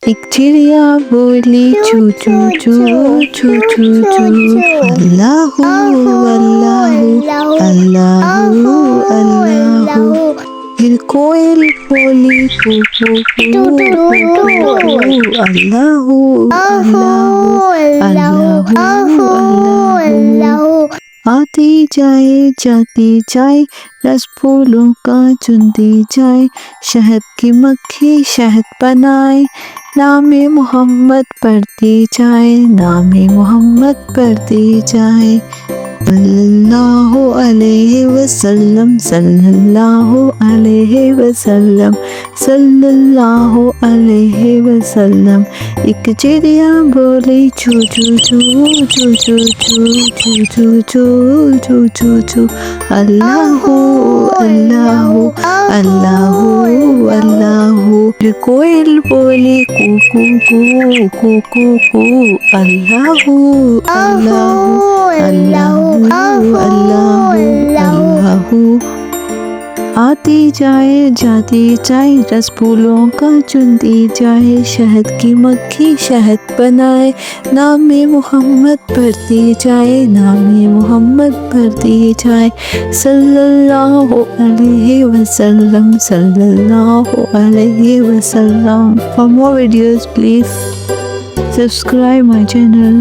एक चिड़िया बोली चू चू चू चू चू चू, अल्लाहू अल्लाहू अल्लाहू अल्लाहू। फिर कोयल बोली कू कू कू कू कू, अल्लाहू अल्लाहू अल्लाहू अल्लाहू। आती जाए जाती जाए, रस फूलों का चुनती जाए, शहद की मक्खी शहद बनाए, नामे मोहम्मद पढ़ती जाए, नामे मोहम्मद पढ़ती जाए। सल्लल्लाहु अलैहि वसल्लम, सल्लल्लाहु अलैहि वसल्लम, सल्लल्लाहु अलैहि वसल्लम। एक चिड़िया बोली चू चू चू चू चू चू चू चू चू चू चू चू, अल्लाहू अल्लाहू अल्लाहू अल्लाहू। फिर कोयल बोली कू कू कू कू कू कू, अल्लाहू अल्लाहू अल्लाहू अल्लाहू अल्लाहू। आती जाए जाती जाए, रस फूलों का चुनती जाए, शहद की मक्खी शहद बनाए, नामे मोहम्मद पढ़ती जाए, नामे मोहम्मद पढ़ती जाए। सल्लल्लाहु अलैहि वसल्लम, सल्लल्लाहु अलैहि वसल्लम। For more videos, please subscribe my channel.